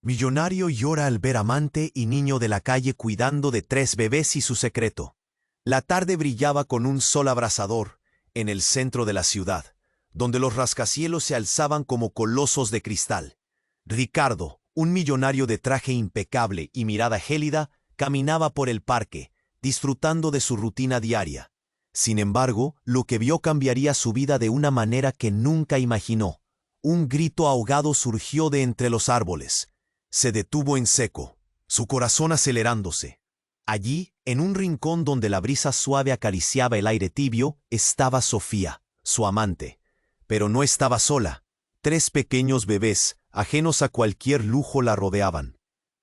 Millonario llora al ver amante y niño de la calle cuidando de 3 bebés y su secreto. La tarde brillaba con un sol abrasador en el centro de la ciudad, donde los rascacielos se alzaban como colosos de cristal. Ricardo, un millonario de traje impecable y mirada gélida, caminaba por el parque, disfrutando de su rutina diaria. Sin embargo, lo que vio cambiaría su vida de una manera que nunca imaginó. Un grito ahogado surgió de entre los árboles. Se detuvo en seco, su corazón acelerándose. Allí, en un rincón donde la brisa suave acariciaba el aire tibio, estaba Sofía, su amante. Pero no estaba sola. 3 pequeños bebés, ajenos a cualquier lujo, la rodeaban.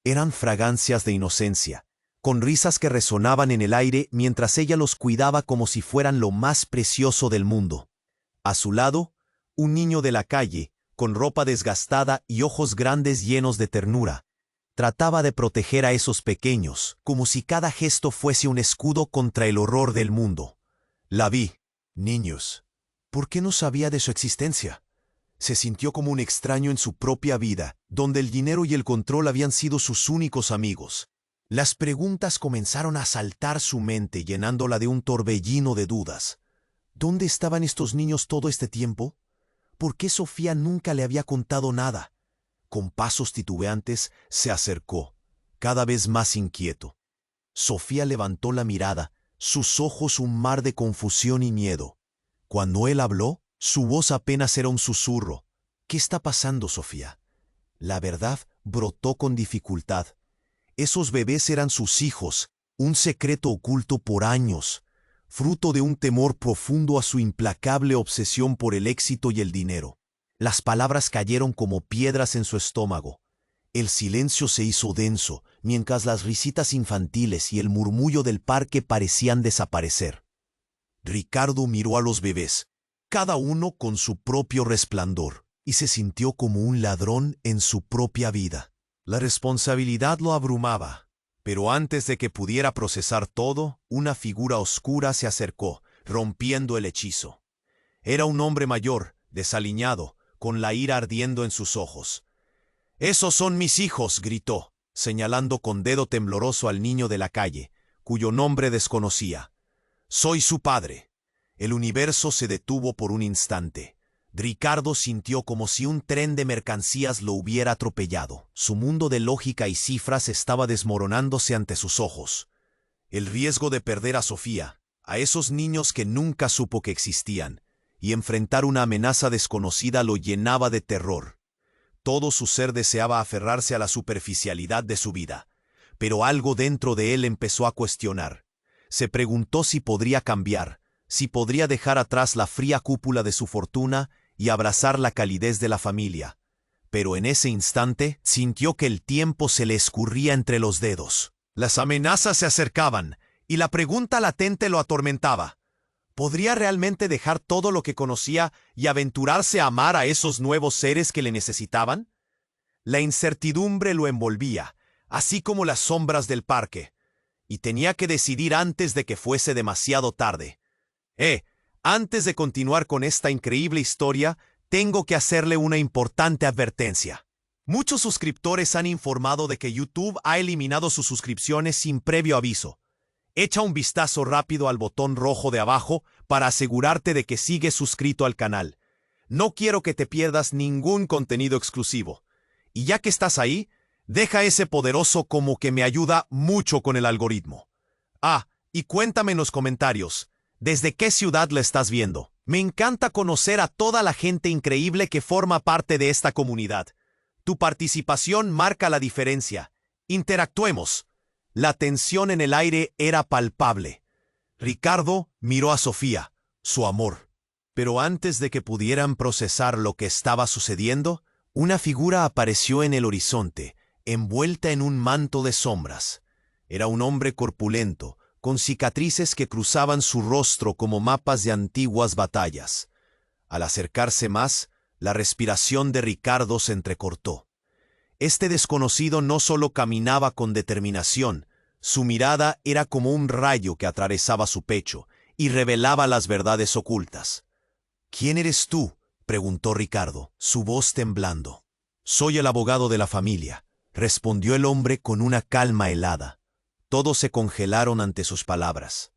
Eran fragancias de inocencia, con risas que resonaban en el aire mientras ella los cuidaba como si fueran lo más precioso del mundo. A su lado, un niño de la calle, con ropa desgastada y ojos grandes llenos de ternura. Trataba de proteger a esos pequeños, como si cada gesto fuese un escudo contra el horror del mundo. La vi. Niños. ¿Por qué no sabía de su existencia? Se sintió como un extraño en su propia vida, donde el dinero y el control habían sido sus únicos amigos. Las preguntas comenzaron a asaltar su mente, llenándola de un torbellino de dudas. ¿Dónde estaban estos niños todo este tiempo? ¿Por qué Sofía nunca le había contado nada? Con pasos titubeantes se acercó, cada vez más inquieto. Sofía levantó la mirada, sus ojos un mar de confusión y miedo. Cuando él habló, su voz apenas era un susurro. ¿Qué está pasando, Sofía? La verdad brotó con dificultad. Esos bebés eran sus hijos, un secreto oculto por años, fruto de un temor profundo a su implacable obsesión por el éxito y el dinero. Las palabras cayeron como piedras en su estómago. El silencio se hizo denso, mientras las risitas infantiles y el murmullo del parque parecían desaparecer. Ricardo miró a los bebés, cada uno con su propio resplandor, y se sintió como un ladrón en su propia vida. La responsabilidad lo abrumaba. Pero antes de que pudiera procesar todo, una figura oscura se acercó, rompiendo el hechizo. Era un hombre mayor, desaliñado, con la ira ardiendo en sus ojos. «¡Esos son mis hijos!», gritó, señalando con dedo tembloroso al niño de la calle, cuyo nombre desconocía. «Soy su padre». El universo se detuvo por un instante. Ricardo sintió como si un tren de mercancías lo hubiera atropellado. Su mundo de lógica y cifras estaba desmoronándose ante sus ojos. El riesgo de perder a Sofía, a esos niños que nunca supo que existían, y enfrentar una amenaza desconocida lo llenaba de terror. Todo su ser deseaba aferrarse a la superficialidad de su vida, pero algo dentro de él empezó a cuestionar. Se preguntó si podría cambiar, si podría dejar atrás la fría cúpula de su fortuna y abrazar la calidez de la familia. Pero en ese instante sintió que el tiempo se le escurría entre los dedos. Las amenazas se acercaban, y la pregunta latente lo atormentaba. ¿Podría realmente dejar todo lo que conocía y aventurarse a amar a esos nuevos seres que le necesitaban? La incertidumbre lo envolvía, así como las sombras del parque, y tenía que decidir antes de que fuese demasiado tarde. Antes de continuar con esta increíble historia, tengo que hacerle una importante advertencia. Muchos suscriptores han informado de que YouTube ha eliminado sus suscripciones sin previo aviso. Echa un vistazo rápido al botón rojo de abajo para asegurarte de que sigues suscrito al canal. No quiero que te pierdas ningún contenido exclusivo. Y ya que estás ahí, deja ese poderoso como que me ayuda mucho con el algoritmo. Y cuéntame en los comentarios, ¿desde qué ciudad la estás viendo? Me encanta conocer a toda la gente increíble que forma parte de esta comunidad. Tu participación marca la diferencia. Interactuemos. La tensión en el aire era palpable. Ricardo miró a Sofía, su amor. Pero antes de que pudieran procesar lo que estaba sucediendo, una figura apareció en el horizonte, envuelta en un manto de sombras. Era un hombre corpulento, con cicatrices que cruzaban su rostro como mapas de antiguas batallas. Al acercarse más, la respiración de Ricardo se entrecortó. Este desconocido no solo caminaba con determinación, su mirada era como un rayo que atravesaba su pecho y revelaba las verdades ocultas. «¿Quién eres tú?», preguntó Ricardo, su voz temblando. «Soy el abogado de la familia», respondió el hombre con una calma helada. Todos se congelaron ante sus palabras.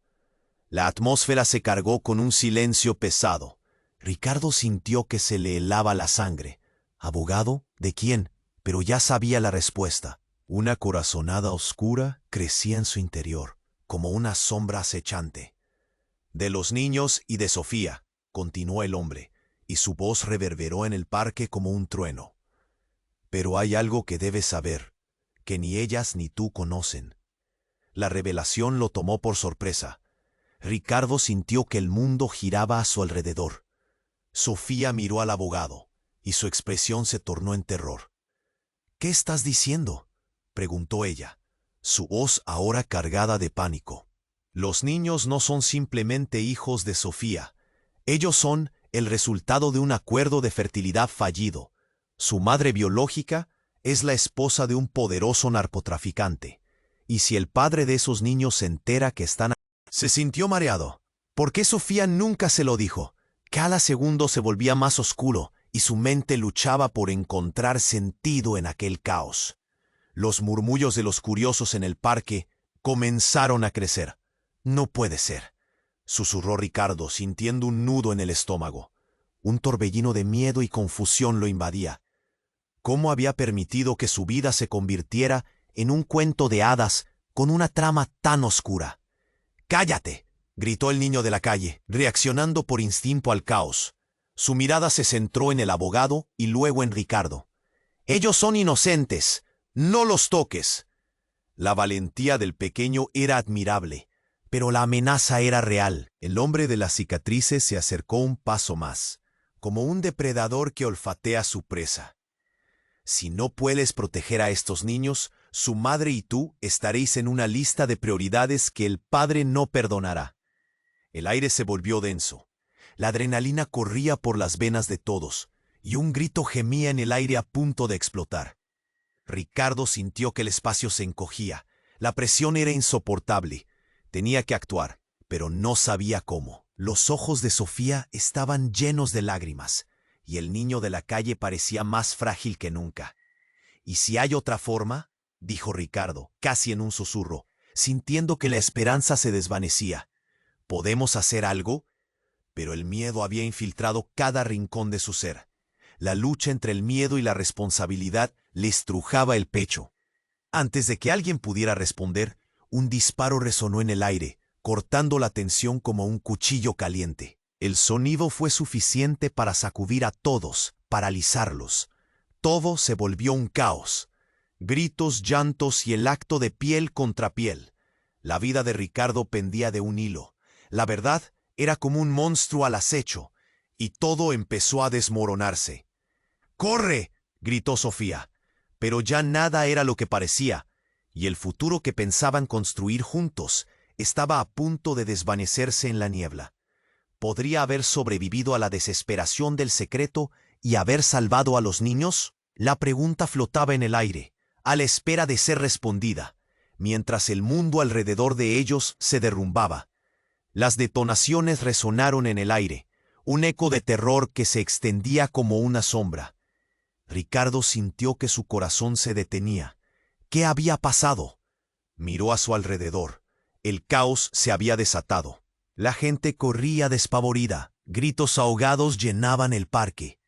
La atmósfera se cargó con un silencio pesado. Ricardo sintió que se le helaba la sangre. ¿Abogado? ¿De quién? Pero ya sabía la respuesta. Una corazonada oscura crecía en su interior, como una sombra acechante. De los niños y de Sofía, continuó el hombre, y su voz reverberó en el parque como un trueno. Pero hay algo que debes saber, que ni ellas ni tú conocen. La revelación lo tomó por sorpresa. Ricardo sintió que el mundo giraba a su alrededor. Sofía miró al abogado, y su expresión se tornó en terror. «¿Qué estás diciendo?», preguntó ella, su voz ahora cargada de pánico. «Los niños no son simplemente hijos de Sofía. Ellos son el resultado de un acuerdo de fertilidad fallido. Su madre biológica es la esposa de un poderoso narcotraficante. Y si el padre de esos niños se entera que están...» Se sintió mareado. ¿Por qué Sofía nunca se lo dijo? Cada segundo se volvía más oscuro y su mente luchaba por encontrar sentido en aquel caos. Los murmullos de los curiosos en el parque comenzaron a crecer. «No puede ser», susurró Ricardo, sintiendo un nudo en el estómago. Un torbellino de miedo y confusión lo invadía. ¿Cómo había permitido que su vida se convirtiera en un cuento de hadas con una trama tan oscura? «¡Cállate!», gritó el niño de la calle, reaccionando por instinto al caos. Su mirada se centró en el abogado y luego en Ricardo. «Ellos son inocentes. ¡No los toques!». La valentía del pequeño era admirable, pero la amenaza era real. El hombre de las cicatrices se acercó un paso más, como un depredador que olfatea su presa. «Si no puedes proteger a estos niños, su madre y tú estaréis en una lista de prioridades que el padre no perdonará». El aire se volvió denso. La adrenalina corría por las venas de todos, y un grito gemía en el aire a punto de explotar. Ricardo sintió que el espacio se encogía. La presión era insoportable. Tenía que actuar, pero no sabía cómo. Los ojos de Sofía estaban llenos de lágrimas, y el niño de la calle parecía más frágil que nunca. «¿Y si hay otra forma?», dijo Ricardo, casi en un susurro, sintiendo que la esperanza se desvanecía. «¿Podemos hacer algo?». Pero el miedo había infiltrado cada rincón de su ser. La lucha entre el miedo y la responsabilidad le estrujaba el pecho. Antes de que alguien pudiera responder, un disparo resonó en el aire, cortando la tensión como un cuchillo caliente. El sonido fue suficiente para sacudir a todos, paralizarlos. Todo se volvió un caos. Gritos, llantos y el acto de piel contra piel. La vida de Ricardo pendía de un hilo. La verdad era como un monstruo al acecho, y todo empezó a desmoronarse. «¡Corre!», gritó Sofía. Pero ya nada era lo que parecía, y el futuro que pensaban construir juntos estaba a punto de desvanecerse en la niebla. ¿Podría haber sobrevivido a la desesperación del secreto y haber salvado a los niños? La pregunta flotaba en el aire, a la espera de ser respondida, mientras el mundo alrededor de ellos se derrumbaba. Las detonaciones resonaron en el aire, un eco de terror que se extendía como una sombra. Ricardo sintió que su corazón se detenía. ¿Qué había pasado? Miró a su alrededor. El caos se había desatado. La gente corría despavorida. Gritos ahogados llenaban el parque.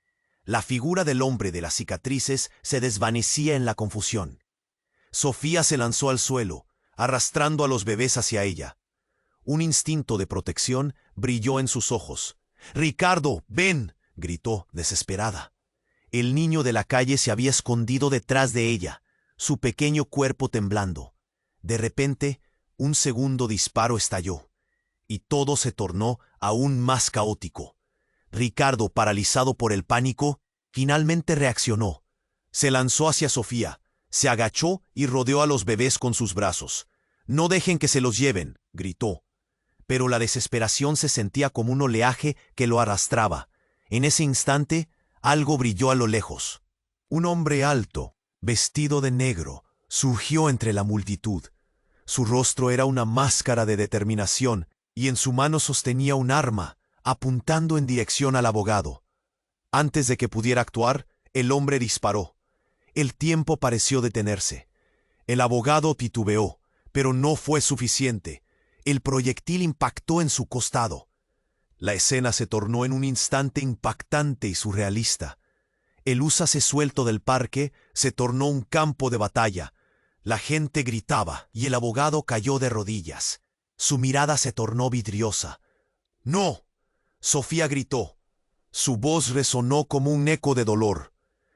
La figura del hombre de las cicatrices se desvanecía en la confusión. Sofía se lanzó al suelo, arrastrando a los bebés hacia ella. Un instinto de protección brilló en sus ojos. «¡Ricardo, ven!», gritó, desesperada. El niño de la calle se había escondido detrás de ella, su pequeño cuerpo temblando. De repente, un segundo disparo estalló, y todo se tornó aún más caótico. Ricardo, paralizado por el pánico, finalmente reaccionó. Se lanzó hacia Sofía, se agachó y rodeó a los bebés con sus brazos. «No dejen que se los lleven», gritó. Pero la desesperación se sentía como un oleaje que lo arrastraba. En ese instante, algo brilló a lo lejos. Un hombre alto, vestido de negro, surgió entre la multitud. Su rostro era una máscara de determinación, y en su mano sostenía un arma, apuntando en dirección al abogado. Antes de que pudiera actuar, el hombre disparó. El tiempo pareció detenerse. El abogado titubeó, pero no fue suficiente. El proyectil impactó en su costado. La escena se tornó en un instante impactante y surrealista. El húsase suelto del parque se tornó un campo de batalla. La gente gritaba y el abogado cayó de rodillas. Su mirada se tornó vidriosa. ¡No! Sofía gritó. Su voz resonó como un eco de dolor.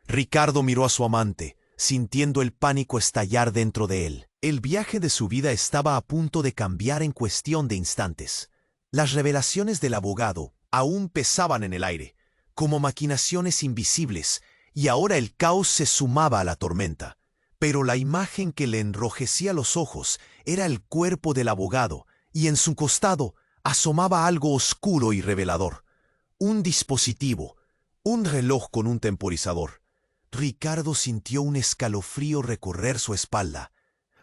Ricardo miró a su amante, sintiendo el pánico estallar dentro de él. El viaje de su vida estaba a punto de cambiar en cuestión de instantes. Las revelaciones del abogado aún pesaban en el aire, como maquinaciones invisibles, y ahora el caos se sumaba a la tormenta. Pero la imagen que le enrojecía los ojos era el cuerpo del abogado, y en su costado asomaba algo oscuro y revelador. Un dispositivo, un reloj con un temporizador. Ricardo sintió un escalofrío recorrer su espalda.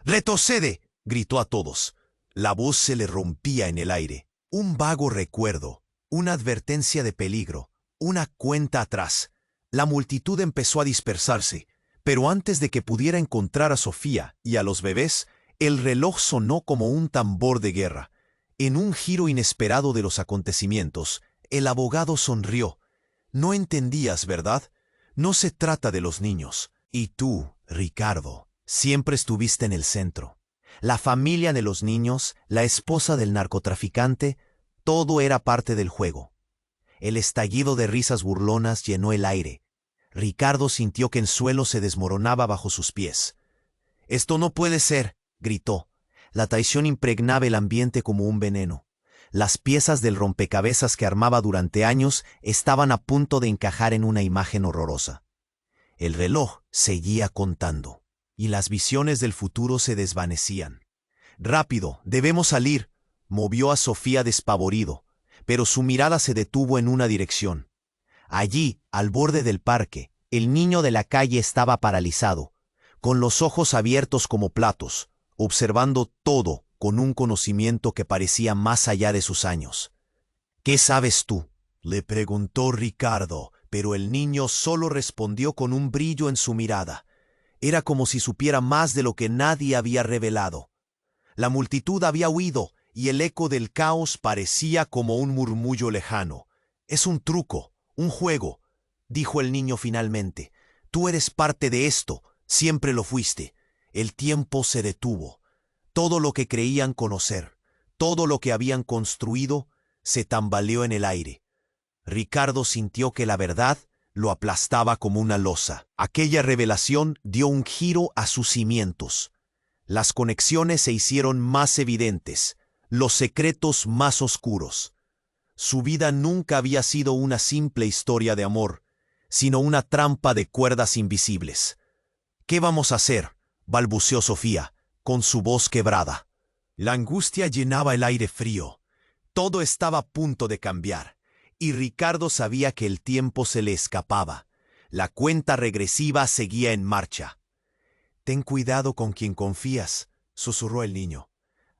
«¡Retrocede!», gritó a todos. La voz se le rompía en el aire. Un vago recuerdo, una advertencia de peligro, una cuenta atrás. La multitud empezó a dispersarse, pero antes de que pudiera encontrar a Sofía y a los bebés, el reloj sonó como un tambor de guerra. En un giro inesperado de los acontecimientos, el abogado sonrió. «No entendías, ¿verdad? No se trata de los niños. Y tú, Ricardo, siempre estuviste en el centro. La familia de los niños, la esposa del narcotraficante, todo era parte del juego». El estallido de risas burlonas llenó el aire. Ricardo sintió que el suelo se desmoronaba bajo sus pies. «Esto no puede ser», gritó. La traición impregnaba el ambiente como un veneno. Las piezas del rompecabezas que armaba durante años estaban a punto de encajar en una imagen horrorosa. El reloj seguía contando, y las visiones del futuro se desvanecían. «Rápido, debemos salir», movió a Sofía despavorido, pero su mirada se detuvo en una dirección. Allí, al borde del parque, el niño de la calle estaba paralizado, con los ojos abiertos como platos, observando todo con un conocimiento que parecía más allá de sus años. «¿Qué sabes tú?», le preguntó Ricardo, pero el niño solo respondió con un brillo en su mirada. Era como si supiera más de lo que nadie había revelado. La multitud había huido, y el eco del caos parecía como un murmullo lejano. «Es un truco, un juego», dijo el niño finalmente. «Tú eres parte de esto, siempre lo fuiste». El tiempo se detuvo. Todo lo que creían conocer, todo lo que habían construido, se tambaleó en el aire. Ricardo sintió que la verdad lo aplastaba como una losa. Aquella revelación dio un giro a sus cimientos. Las conexiones se hicieron más evidentes, los secretos más oscuros. Su vida nunca había sido una simple historia de amor, sino una trampa de cuerdas invisibles. «¿Qué vamos a hacer?», balbuceó Sofía, con su voz quebrada. La angustia llenaba el aire frío. Todo estaba a punto de cambiar, y Ricardo sabía que el tiempo se le escapaba. La cuenta regresiva seguía en marcha. «Ten cuidado con quien confías», susurró el niño,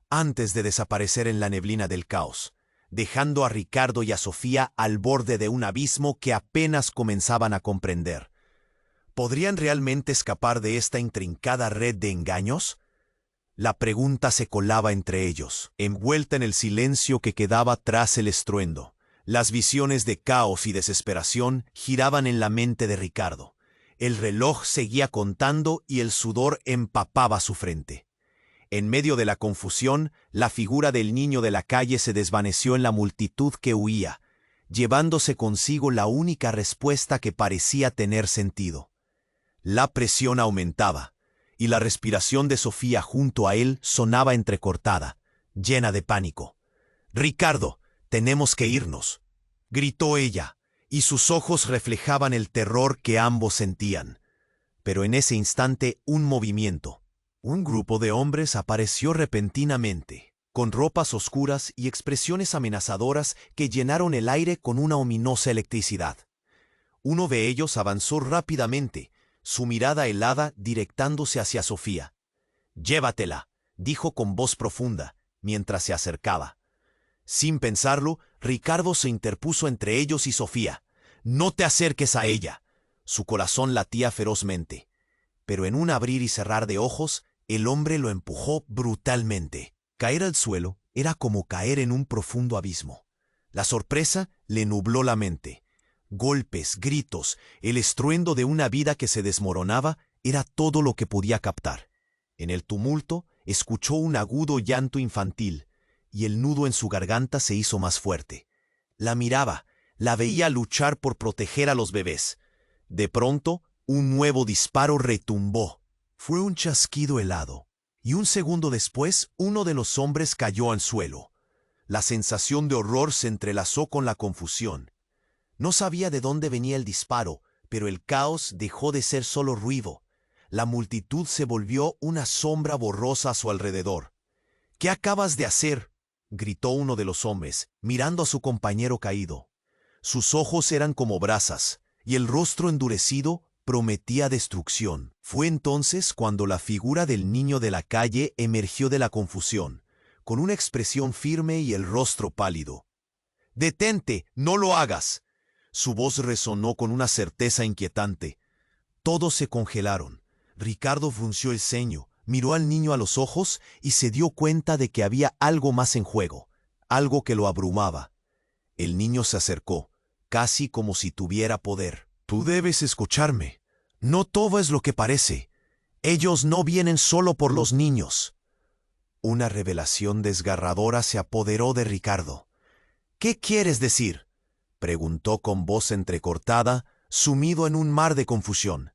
antes de desaparecer en la neblina del caos, dejando a Ricardo y a Sofía al borde de un abismo que apenas comenzaban a comprender. ¿Podrían realmente escapar de esta intrincada red de engaños? La pregunta se colaba entre ellos, envuelta en el silencio que quedaba tras el estruendo. Las visiones de caos y desesperación giraban en la mente de Ricardo. El reloj seguía contando y el sudor empapaba su frente. En medio de la confusión, la figura del niño de la calle se desvaneció en la multitud que huía, llevándose consigo la única respuesta que parecía tener sentido. La presión aumentaba, y la respiración de Sofía junto a él sonaba entrecortada, llena de pánico. «Ricardo, tenemos que irnos», gritó ella, y sus ojos reflejaban el terror que ambos sentían. Pero en ese instante un movimiento. Un grupo de hombres apareció repentinamente, con ropas oscuras y expresiones amenazadoras que llenaron el aire con una ominosa electricidad. Uno de ellos avanzó rápidamente, su mirada helada directándose hacia Sofía. «Llévatela», dijo con voz profunda, mientras se acercaba. Sin pensarlo, Ricardo se interpuso entre ellos y Sofía. «No te acerques a ella». Su corazón latía ferozmente. pero en un abrir y cerrar de ojos, el hombre lo empujó brutalmente. Caer al suelo era como caer en un profundo abismo. La sorpresa le nubló la mente. Golpes, gritos, el estruendo de una vida que se desmoronaba era todo lo que podía captar. En el tumulto, escuchó un agudo llanto infantil, y el nudo en su garganta se hizo más fuerte. La miraba, la veía luchar por proteger a los bebés. De pronto, un nuevo disparo retumbó. Fue un chasquido helado, y un segundo después, uno de los hombres cayó al suelo. La sensación de horror se entrelazó con la confusión. No sabía de dónde venía el disparo, pero el caos dejó de ser solo ruido. La multitud se volvió una sombra borrosa a su alrededor. «¿Qué acabas de hacer?», gritó uno de los hombres, mirando a su compañero caído. Sus ojos eran como brasas, y el rostro endurecido prometía destrucción. Fue entonces cuando la figura del niño de la calle emergió de la confusión, con una expresión firme y el rostro pálido. «¡Detente! ¡No lo hagas!». Su voz resonó con una certeza inquietante. Todos se congelaron. Ricardo frunció el ceño, miró al niño a los ojos y se dio cuenta de que había algo más en juego, algo que lo abrumaba. El niño se acercó, casi como si tuviera poder. «Tú debes escucharme. No todo es lo que parece. Ellos no vienen solo por los niños». Una revelación desgarradora se apoderó de Ricardo. «¿Qué quieres decir?», preguntó con voz entrecortada, sumido en un mar de confusión.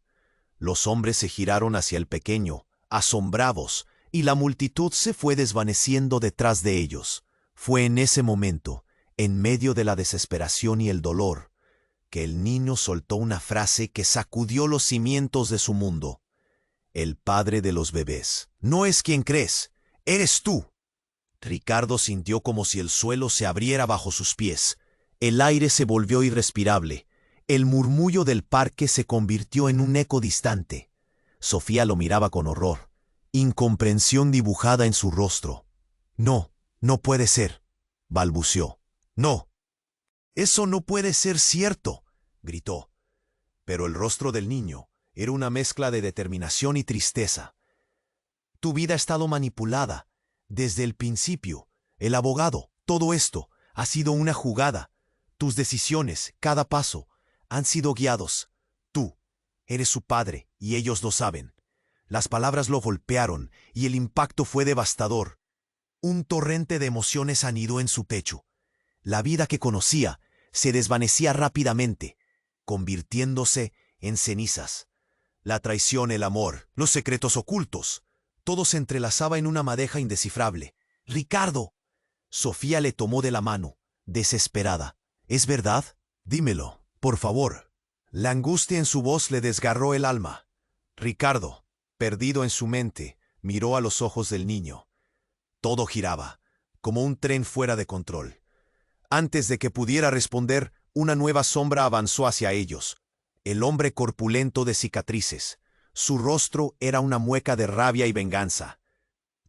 Los hombres se giraron hacia el pequeño, asombrados, y la multitud se fue desvaneciendo detrás de ellos. Fue en ese momento, en medio de la desesperación y el dolor, que el niño soltó una frase que sacudió los cimientos de su mundo. «El padre de los bebés no es quien crees, eres tú». Ricardo sintió como si el suelo se abriera bajo sus pies. El aire se volvió irrespirable. El murmullo del parque se convirtió en un eco distante. Sofía lo miraba con horror, incomprensión dibujada en su rostro. «No, no puede ser», balbuceó. «No, eso no puede ser cierto», gritó. Pero el rostro del niño era una mezcla de determinación y tristeza. «Tu vida ha estado manipulada. Desde el principio, el abogado, todo esto, ha sido una jugada. Tus decisiones, cada paso, han sido guiados. Tú eres su padre y ellos lo saben». Las palabras lo golpearon y el impacto fue devastador. Un torrente de emociones anidó en su pecho. La vida que conocía se desvanecía rápidamente, convirtiéndose en cenizas. La traición, el amor, los secretos ocultos, todo se entrelazaba en una madeja indescifrable. «¡Ricardo!». Sofía le tomó de la mano, desesperada. «¿Es verdad? Dímelo, por favor». La angustia en su voz le desgarró el alma. Ricardo, perdido en su mente, miró a los ojos del niño. Todo giraba, como un tren fuera de control. Antes de que pudiera responder, una nueva sombra avanzó hacia ellos. El hombre corpulento de cicatrices. Su rostro era una mueca de rabia y venganza.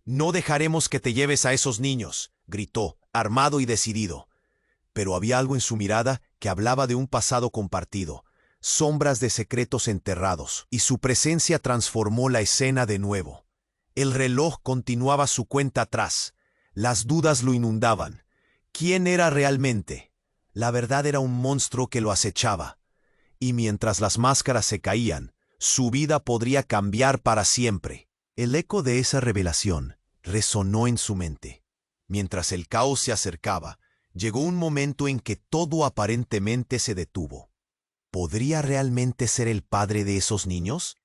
«No dejaremos que te lleves a esos niños», gritó, armado y decidido. Pero había algo en su mirada que hablaba de un pasado compartido, sombras de secretos enterrados, y su presencia transformó la escena de nuevo. El reloj continuaba su cuenta atrás. Las dudas lo inundaban. ¿Quién era realmente? La verdad era un monstruo que lo acechaba. Y mientras las máscaras se caían, su vida podría cambiar para siempre. El eco de esa revelación resonó en su mente. Mientras el caos se acercaba, llegó un momento en que todo aparentemente se detuvo. ¿Podría realmente ser el padre de esos niños?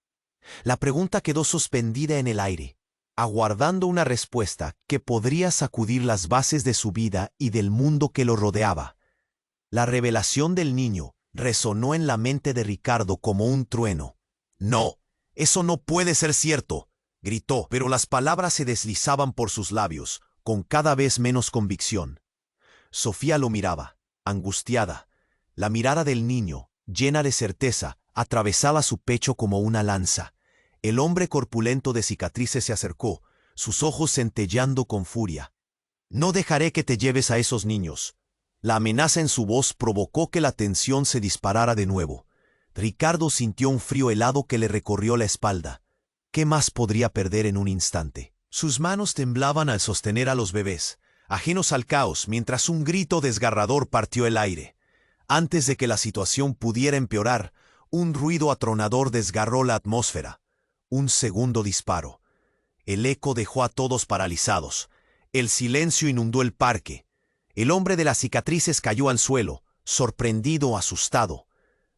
La pregunta quedó suspendida en el aire, aguardando una respuesta que podría sacudir las bases de su vida y del mundo que lo rodeaba. La revelación del niño resonó en la mente de Ricardo como un trueno. «No, eso no puede ser cierto», gritó, pero las palabras se deslizaban por sus labios, con cada vez menos convicción. Sofía lo miraba, angustiada. La mirada del niño, llena de certeza, atravesaba su pecho como una lanza. El hombre corpulento de cicatrices se acercó, sus ojos centelleando con furia. «No dejaré que te lleves a esos niños». La amenaza en su voz provocó que la tensión se disparara de nuevo. Ricardo sintió un frío helado que le recorrió la espalda. ¿Qué más podría perder en un instante? Sus manos temblaban al sostener a los bebés, ajenos al caos, mientras un grito desgarrador partió el aire. Antes de que la situación pudiera empeorar, un ruido atronador desgarró la atmósfera. Un segundo disparo. El eco dejó a todos paralizados. El silencio inundó el parque. El hombre de las cicatrices cayó al suelo, sorprendido, asustado.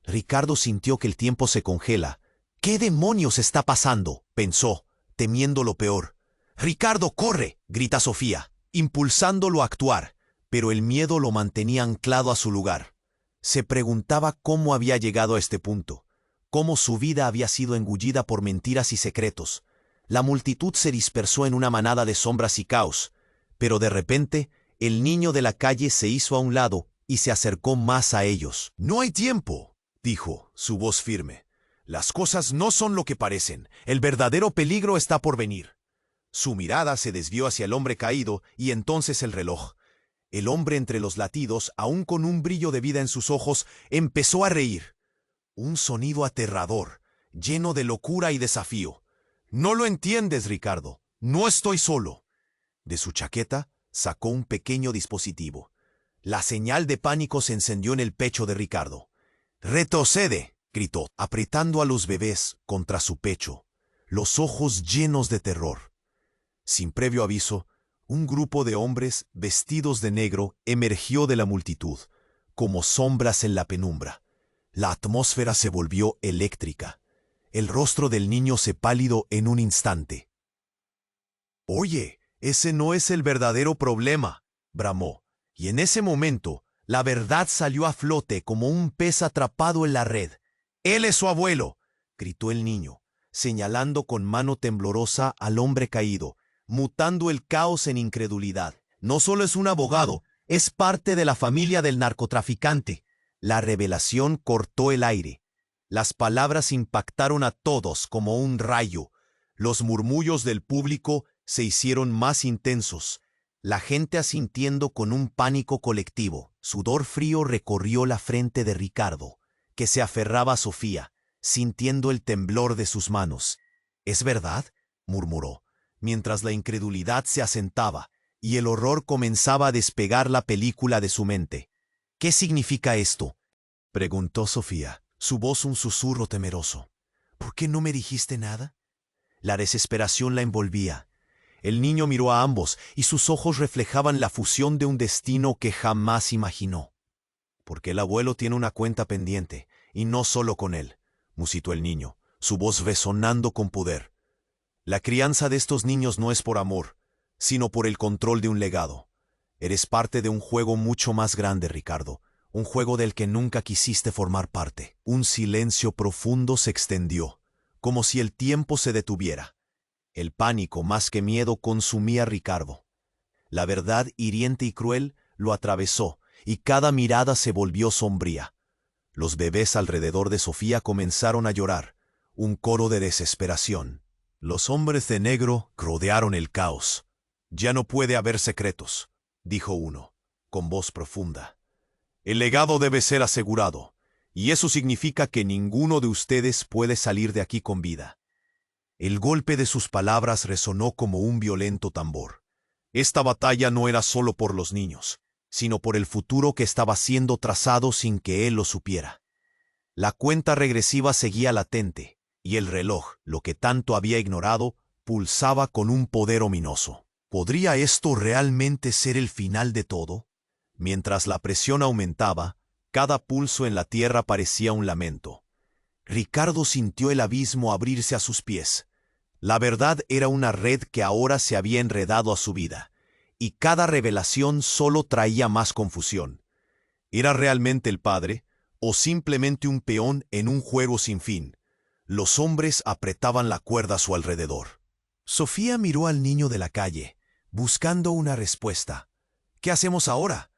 Ricardo sintió que el tiempo se congela. ¿Qué demonios está pasando?, pensó, temiendo lo peor. «Ricardo, corre», grita Sofía, impulsándolo a actuar, pero el miedo lo mantenía anclado a su lugar. Se preguntaba cómo había llegado a este punto, cómo su vida había sido engullida por mentiras y secretos. La multitud se dispersó en una manada de sombras y caos, pero de repente el niño de la calle se hizo a un lado y se acercó más a ellos. «No hay tiempo», dijo, su voz firme. «Las cosas no son lo que parecen. El verdadero peligro está por venir». Su mirada se desvió hacia el hombre caído y entonces el reloj. El hombre entre los latidos, aún con un brillo de vida en sus ojos, empezó a reír. Un sonido aterrador, lleno de locura y desafío. «No lo entiendes, Ricardo. No estoy solo». De su chaqueta sacó un pequeño dispositivo. La señal de pánico se encendió en el pecho de Ricardo. «¡Retrocede!», gritó, apretando a los bebés contra su pecho, los ojos llenos de terror. Sin previo aviso, un grupo de hombres vestidos de negro emergió de la multitud, como sombras en la penumbra. La atmósfera se volvió eléctrica. El rostro del niño se pálido en un instante. «Oye, ese no es el verdadero problema», bramó, y en ese momento la verdad salió a flote como un pez atrapado en la red. «Él es su abuelo», gritó el niño, señalando con mano temblorosa al hombre caído, mutando el caos en incredulidad. «No solo es un abogado, es parte de la familia del narcotraficante». La revelación cortó el aire. Las palabras impactaron a todos como un rayo. Los murmullos del público se hicieron más intensos, la gente asintiendo con un pánico colectivo. Sudor frío recorrió la frente de Ricardo, que se aferraba a Sofía, sintiendo el temblor de sus manos. «¿Es verdad?», murmuró, mientras la incredulidad se asentaba y el horror comenzaba a despegar la película de su mente. «¿Qué significa esto?», preguntó Sofía, su voz un susurro temeroso. «¿Por qué no me dijiste nada?». La desesperación la envolvía. El niño miró a ambos y sus ojos reflejaban la fusión de un destino que jamás imaginó. «Porque el abuelo tiene una cuenta pendiente, y no solo con él», musitó el niño, su voz resonando con poder. «La crianza de estos niños no es por amor, sino por el control de un legado. Eres parte de un juego mucho más grande, Ricardo, un juego del que nunca quisiste formar parte». Un silencio profundo se extendió, como si el tiempo se detuviera. El pánico, más que miedo, consumía a Ricardo. La verdad hiriente y cruel lo atravesó, y cada mirada se volvió sombría. Los bebés alrededor de Sofía comenzaron a llorar, un coro de desesperación. Los hombres de negro rodearon el caos. «Ya no puede haber secretos», dijo uno, con voz profunda. «El legado debe ser asegurado, y eso significa que ninguno de ustedes puede salir de aquí con vida». El golpe de sus palabras resonó como un violento tambor. Esta batalla no era solo por los niños, sino por el futuro que estaba siendo trazado sin que él lo supiera. La cuenta regresiva seguía latente, y el reloj, lo que tanto había ignorado, pulsaba con un poder ominoso. ¿Podría esto realmente ser el final de todo? Mientras la presión aumentaba, cada pulso en la tierra parecía un lamento. Ricardo sintió el abismo abrirse a sus pies. La verdad era una red que ahora se había enredado a su vida, y cada revelación solo traía más confusión. ¿Era realmente el padre, o simplemente un peón en un juego sin fin? Los hombres apretaban la cuerda a su alrededor. Sofía miró al niño de la calle, buscando una respuesta. «¿Qué hacemos ahora?».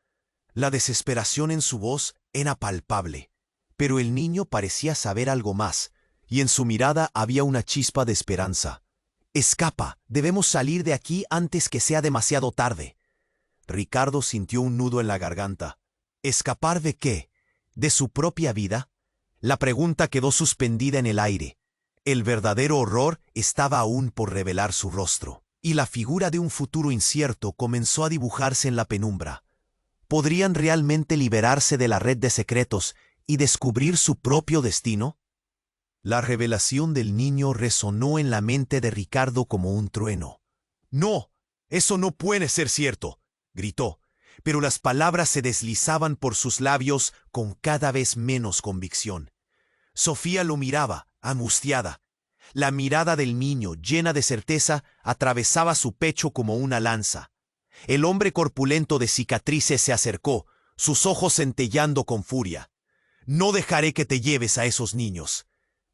La desesperación en su voz era palpable, pero el niño parecía saber algo más, y en su mirada había una chispa de esperanza. «Escapa, debemos salir de aquí antes que sea demasiado tarde». Ricardo sintió un nudo en la garganta. ¿Escapar de qué? ¿De su propia vida? La pregunta quedó suspendida en el aire. El verdadero horror estaba aún por revelar su rostro, y la figura de un futuro incierto comenzó a dibujarse en la penumbra. ¿Podrían realmente liberarse de la red de secretos y descubrir su propio destino? La revelación del niño resonó en la mente de Ricardo como un trueno. «No, eso no puede ser cierto», gritó, pero las palabras se deslizaban por sus labios con cada vez menos convicción. Sofía lo miraba, angustiada. La mirada del niño, llena de certeza, atravesaba su pecho como una lanza. El hombre corpulento de cicatrices se acercó, sus ojos centelleando con furia. «No dejaré que te lleves a esos niños».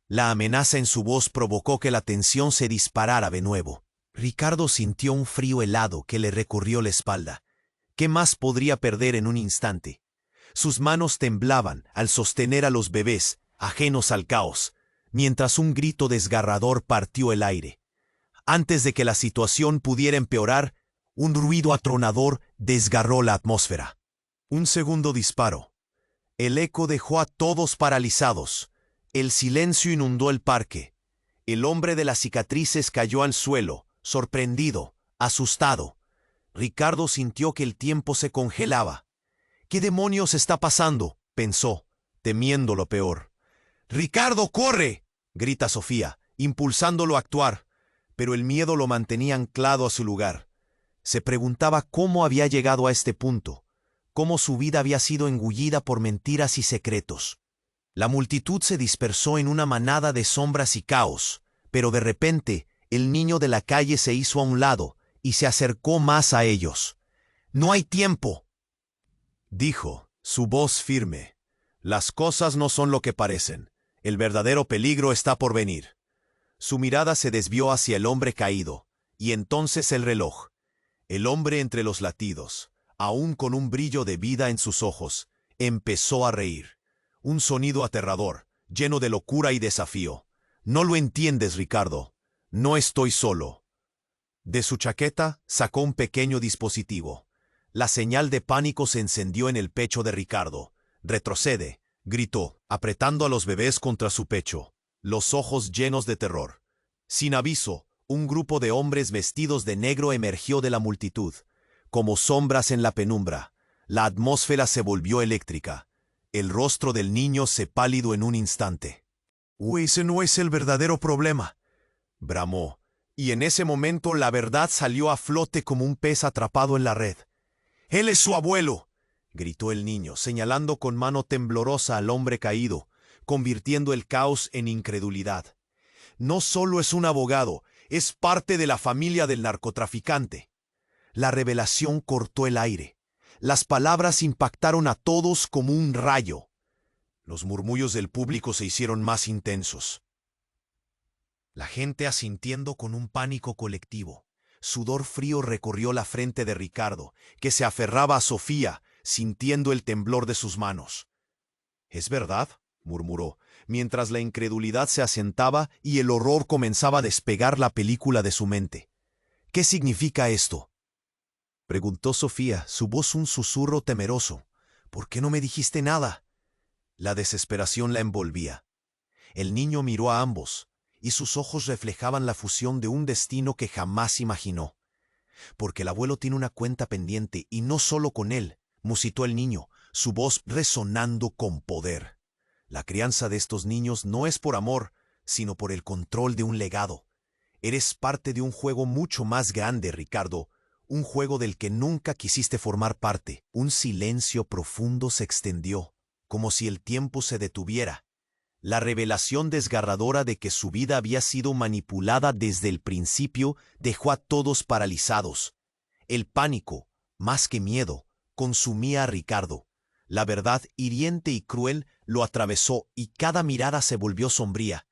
La amenaza en su voz provocó que la tensión se disparara de nuevo. Ricardo sintió un frío helado que le recorrió la espalda. ¿Qué más podría perder en un instante? Sus manos temblaban al sostener a los bebés, ajenos al caos, mientras un grito desgarrador partió el aire. Antes de que la situación pudiera empeorar, un ruido atronador desgarró la atmósfera. Un segundo disparo. El eco dejó a todos paralizados. El silencio inundó el parque. El hombre de las cicatrices cayó al suelo, sorprendido, asustado. Ricardo sintió que el tiempo se congelaba. «¿Qué demonios está pasando?», pensó, temiendo lo peor. «¡Ricardo, corre!», grita Sofía, impulsándolo a actuar, pero el miedo lo mantenía anclado a su lugar. Se preguntaba cómo había llegado a este punto, cómo su vida había sido engullida por mentiras y secretos. La multitud se dispersó en una manada de sombras y caos, pero de repente el niño de la calle se hizo a un lado y se acercó más a ellos. «No hay tiempo», dijo, su voz firme. «Las cosas no son lo que parecen. El verdadero peligro está por venir». Su mirada se desvió hacia el hombre caído, y entonces el reloj. El hombre entre los latidos, aún con un brillo de vida en sus ojos, empezó a reír. Un sonido aterrador, lleno de locura y desafío. «No lo entiendes, Ricardo. No estoy solo». De su chaqueta sacó un pequeño dispositivo. La señal de pánico se encendió en el pecho de Ricardo. «Retrocede», gritó, apretando a los bebés contra su pecho, los ojos llenos de terror. Sin aviso, un grupo de hombres vestidos de negro emergió de la multitud. Como sombras en la penumbra, la atmósfera se volvió eléctrica. El rostro del niño se pálido en un instante. «Ese no es el verdadero problema», bramó, y en ese momento la verdad salió a flote como un pez atrapado en la red. «Él es su abuelo», gritó el niño, señalando con mano temblorosa al hombre caído, convirtiendo el caos en incredulidad. «No solo es un abogado, es parte de la familia del narcotraficante». La revelación cortó el aire. Las palabras impactaron a todos como un rayo. Los murmullos del público se hicieron más intensos. La gente asintiendo con un pánico colectivo. Sudor frío recorrió la frente de Ricardo, que se aferraba a Sofía, sintiendo el temblor de sus manos. «¿Es verdad?», murmuró, mientras la incredulidad se asentaba y el horror comenzaba a despegar la película de su mente. «¿Qué significa esto?», preguntó Sofía, su voz un susurro temeroso. «¿Por qué no me dijiste nada?». La desesperación la envolvía. El niño miró a ambos, y sus ojos reflejaban la fusión de un destino que jamás imaginó. «Porque el abuelo tiene una cuenta pendiente, y no solo con él», musitó el niño, su voz resonando con poder. «La crianza de estos niños no es por amor, sino por el control de un legado. Eres parte de un juego mucho más grande, Ricardo, un juego del que nunca quisiste formar parte». Un silencio profundo se extendió, como si el tiempo se detuviera. La revelación desgarradora de que su vida había sido manipulada desde el principio dejó a todos paralizados. El pánico, más que miedo, consumía a Ricardo. La verdad hiriente y cruel lo atravesó y cada mirada se volvió sombría.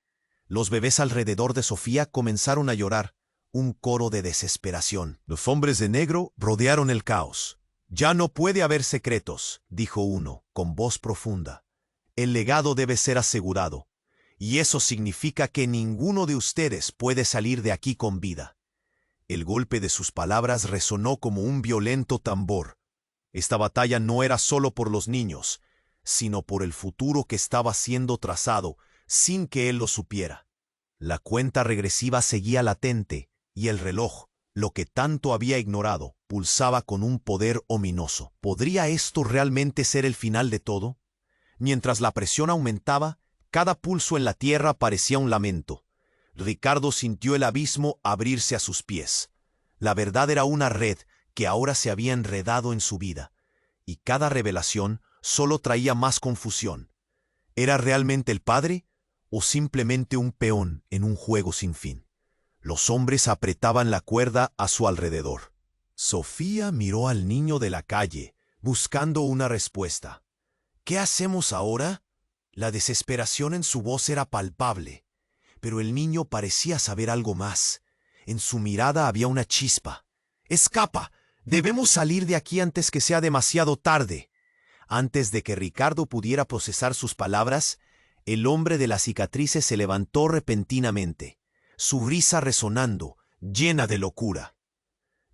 Los bebés alrededor de Sofía comenzaron a llorar, un coro de desesperación. Los hombres de negro rodearon el caos. «Ya no puede haber secretos», dijo uno, con voz profunda. «El legado debe ser asegurado, y eso significa que ninguno de ustedes puede salir de aquí con vida». El golpe de sus palabras resonó como un violento tambor. Esta batalla no era solo por los niños, sino por el futuro que estaba siendo trazado sin que él lo supiera. La cuenta regresiva seguía latente, y el reloj, lo que tanto había ignorado, pulsaba con un poder ominoso. ¿Podría esto realmente ser el final de todo? Mientras la presión aumentaba, cada pulso en la tierra parecía un lamento. Ricardo sintió el abismo abrirse a sus pies. La verdad era una red que ahora se había enredado en su vida, y cada revelación solo traía más confusión. ¿Era realmente el padre o simplemente un peón en un juego sin fin? Los hombres apretaban la cuerda a su alrededor. Sofía miró al niño de la calle, buscando una respuesta. ¿Qué hacemos ahora? La desesperación en su voz era palpable, pero el niño parecía saber algo más. En su mirada había una chispa. ¡Escapa! Debemos salir de aquí antes que sea demasiado tarde. Antes de que Ricardo pudiera procesar sus palabras, el hombre de las cicatrices se levantó repentinamente, su risa resonando, llena de locura.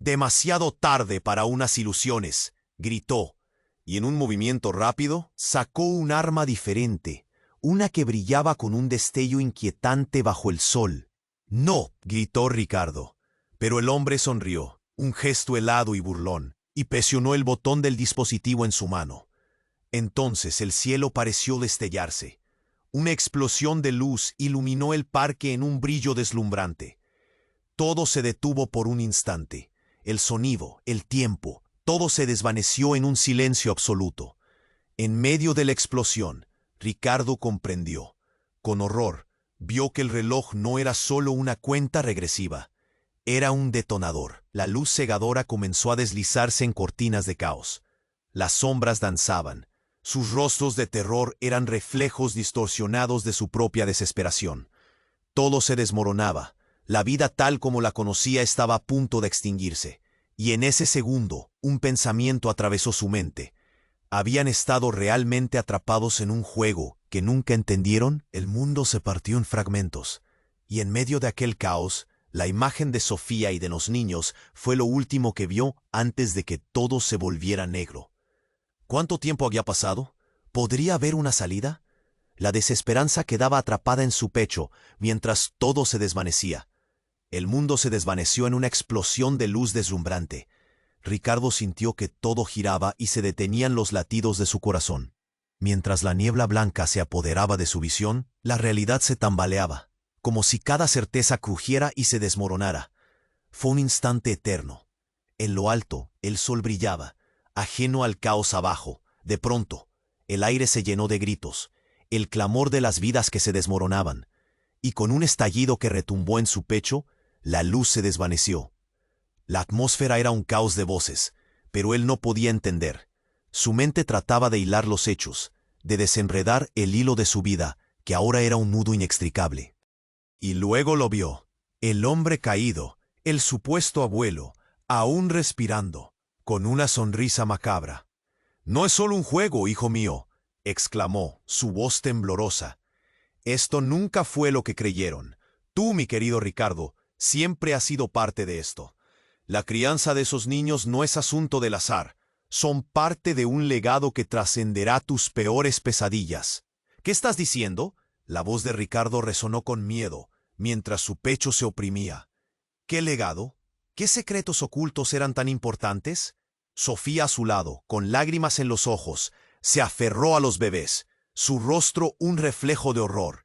«Demasiado tarde para unas ilusiones», gritó, y en un movimiento rápido sacó un arma diferente, una que brillaba con un destello inquietante bajo el sol. «No», gritó Ricardo, pero el hombre sonrió, un gesto helado y burlón, y presionó el botón del dispositivo en su mano. Entonces el cielo pareció destellarse. Una explosión de luz iluminó el parque en un brillo deslumbrante. Todo se detuvo por un instante. El sonido, el tiempo, todo se desvaneció en un silencio absoluto. En medio de la explosión, Ricardo comprendió. Con horror, vio que el reloj no era solo una cuenta regresiva. Era un detonador. La luz cegadora comenzó a deslizarse en cortinas de caos. Las sombras danzaban. Sus rostros de terror eran reflejos distorsionados de su propia desesperación. Todo se desmoronaba. La vida tal como la conocía estaba a punto de extinguirse. Y en ese segundo, un pensamiento atravesó su mente. ¿Habían estado realmente atrapados en un juego que nunca entendieron? El mundo se partió en fragmentos. Y en medio de aquel caos, la imagen de Sofía y de los niños fue lo último que vio antes de que todo se volviera negro. ¿Cuánto tiempo había pasado? ¿Podría haber una salida? La desesperanza quedaba atrapada en su pecho mientras todo se desvanecía. El mundo se desvaneció en una explosión de luz deslumbrante. Ricardo sintió que todo giraba y se detenían los latidos de su corazón. Mientras la niebla blanca se apoderaba de su visión, la realidad se tambaleaba, como si cada certeza crujiera y se desmoronara. Fue un instante eterno. En lo alto, el sol brillaba, ajeno al caos abajo. De pronto, el aire se llenó de gritos, el clamor de las vidas que se desmoronaban, y con un estallido que retumbó en su pecho, la luz se desvaneció. La atmósfera era un caos de voces, pero él no podía entender. Su mente trataba de hilar los hechos, de desenredar el hilo de su vida, que ahora era un nudo inextricable. Y luego lo vio, el hombre caído, el supuesto abuelo, aún respirando, con una sonrisa macabra. «No es solo un juego, hijo mío», exclamó, su voz temblorosa. «Esto nunca fue lo que creyeron. Tú, mi querido Ricardo, siempre has sido parte de esto. La crianza de esos niños no es asunto del azar. Son parte de un legado que trascenderá tus peores pesadillas». «¿Qué estás diciendo?». La voz de Ricardo resonó con miedo, mientras su pecho se oprimía. «¿Qué legado? ¿Qué secretos ocultos eran tan importantes?». Sofía a su lado, con lágrimas en los ojos, se aferró a los bebés, su rostro un reflejo de horror.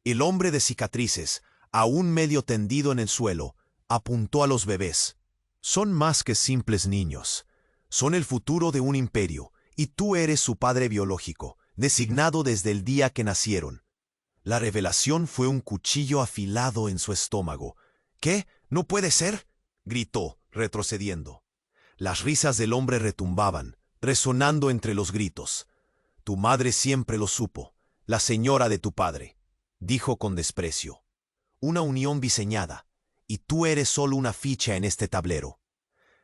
El hombre de cicatrices, aún medio tendido en el suelo, apuntó a los bebés. «Son más que simples niños. Son el futuro de un imperio, y tú eres su padre biológico, designado desde el día que nacieron». La revelación fue un cuchillo afilado en su estómago. «¿Qué? ¿No puede ser?», gritó, retrocediendo. Las risas del hombre retumbaban, resonando entre los gritos. «Tu madre siempre lo supo, la señora de tu padre», dijo con desprecio. «Una unión diseñada, y tú eres solo una ficha en este tablero».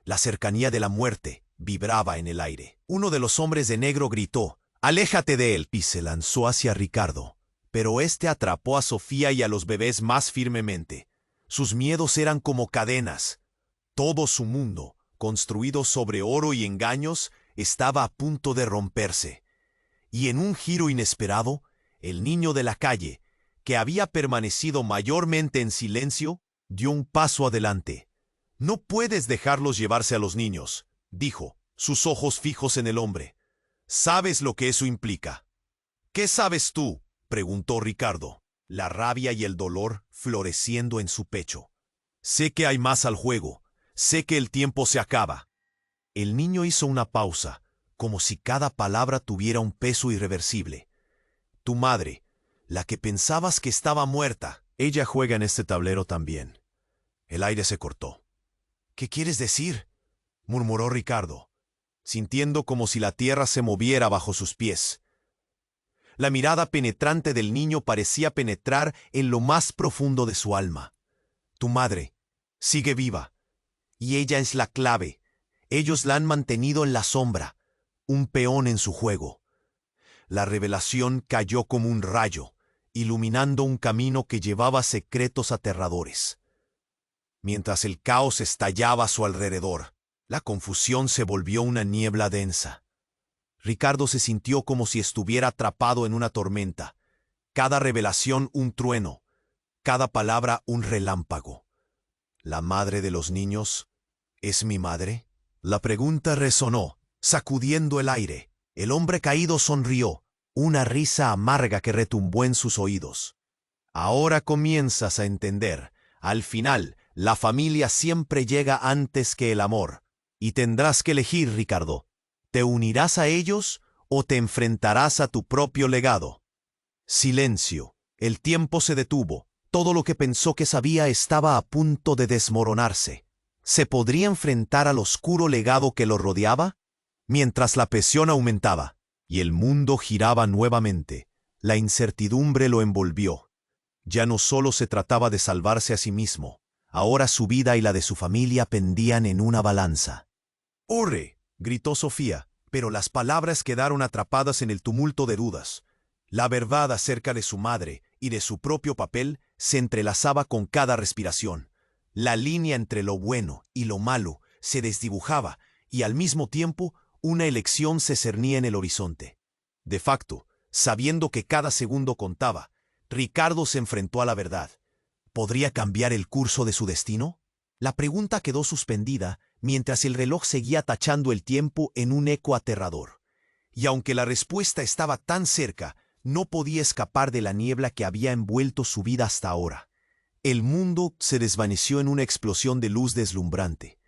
La cercanía de la muerte vibraba en el aire. Uno de los hombres de negro gritó: «¡Aléjate de él!», y se lanzó hacia Ricardo. Pero éste atrapó a Sofía y a los bebés más firmemente. Sus miedos eran como cadenas. Todo su mundo, construido sobre oro y engaños, estaba a punto de romperse. Y en un giro inesperado, el niño de la calle, que había permanecido mayormente en silencio, dio un paso adelante. «No puedes dejarlos llevarse a los niños», dijo, sus ojos fijos en el hombre. «Sabes lo que eso implica». «¿Qué sabes tú?», preguntó Ricardo, la rabia y el dolor floreciendo en su pecho. «Sé que hay más al juego. Sé que el tiempo se acaba». El niño hizo una pausa, como si cada palabra tuviera un peso irreversible. «Tu madre, la que pensabas que estaba muerta, ella juega en este tablero también». El aire se cortó. «¿Qué quieres decir?», murmuró Ricardo, sintiendo como si la tierra se moviera bajo sus pies. La mirada penetrante del niño parecía penetrar en lo más profundo de su alma. «Tu madre sigue viva, y ella es la clave. Ellos la han mantenido en la sombra, un peón en su juego». La revelación cayó como un rayo, iluminando un camino que llevaba secretos aterradores. Mientras el caos estallaba a su alrededor, la confusión se volvió una niebla densa. Ricardo se sintió como si estuviera atrapado en una tormenta. Cada revelación un trueno, cada palabra un relámpago. ¿La madre de los niños es mi madre? La pregunta resonó, sacudiendo el aire. El hombre caído sonrió, una risa amarga que retumbó en sus oídos. «Ahora comienzas a entender. Al final, la familia siempre llega antes que el amor. Y tendrás que elegir, Ricardo. ¿Te unirás a ellos o te enfrentarás a tu propio legado?» Silencio. El tiempo se detuvo. Todo lo que pensó que sabía estaba a punto de desmoronarse. ¿Se podría enfrentar al oscuro legado que lo rodeaba? Mientras la presión aumentaba y el mundo giraba nuevamente, la incertidumbre lo envolvió. Ya no solo se trataba de salvarse a sí mismo, ahora su vida y la de su familia pendían en una balanza. «¡Orre!», gritó Sofía, pero las palabras quedaron atrapadas en el tumulto de dudas. La verdad acerca de su madre y de su propio papel se entrelazaba con cada respiración. La línea entre lo bueno y lo malo se desdibujaba y al mismo tiempo una elección se cernía en el horizonte. De facto, sabiendo que cada segundo contaba, Ricardo se enfrentó a la verdad. ¿Podría cambiar el curso de su destino? La pregunta quedó suspendida mientras el reloj seguía tachando el tiempo en un eco aterrador. Y aunque la respuesta estaba tan cerca, no podía escapar de la niebla que había envuelto su vida hasta ahora. El mundo se desvaneció en una explosión de luz deslumbrante.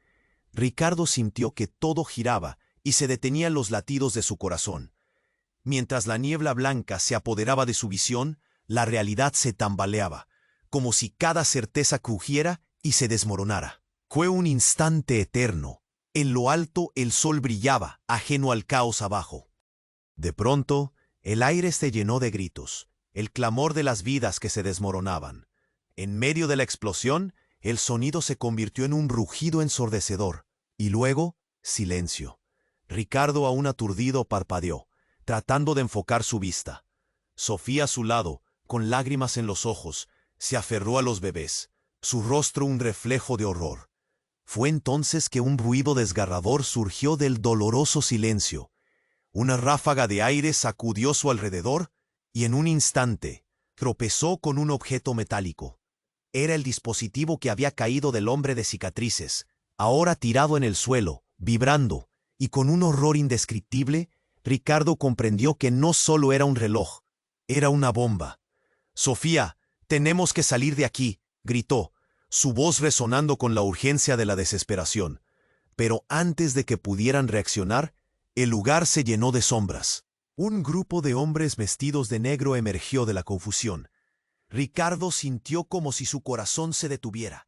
Ricardo sintió que todo giraba y se detenían los latidos de su corazón. Mientras la niebla blanca se apoderaba de su visión, la realidad se tambaleaba, como si cada certeza crujiera y se desmoronara. Fue un instante eterno. En lo alto el sol brillaba, ajeno al caos abajo. De pronto, el aire se llenó de gritos, el clamor de las vidas que se desmoronaban. En medio de la explosión, el sonido se convirtió en un rugido ensordecedor, y luego, silencio. Ricardo, aún aturdido, parpadeó, tratando de enfocar su vista. Sofía a su lado, con lágrimas en los ojos, se aferró a los bebés, su rostro un reflejo de horror. Fue entonces que un ruido desgarrador surgió del doloroso silencio. Una ráfaga de aire sacudió su alrededor y en un instante tropezó con un objeto metálico. Era el dispositivo que había caído del hombre de cicatrices, ahora tirado en el suelo, vibrando, y con un horror indescriptible, Ricardo comprendió que no solo era un reloj, era una bomba. «Sofía, tenemos que salir de aquí», gritó, su voz resonando con la urgencia de la desesperación. Pero antes de que pudieran reaccionar, el lugar se llenó de sombras. Un grupo de hombres vestidos de negro emergió de la confusión. Ricardo sintió como si su corazón se detuviera.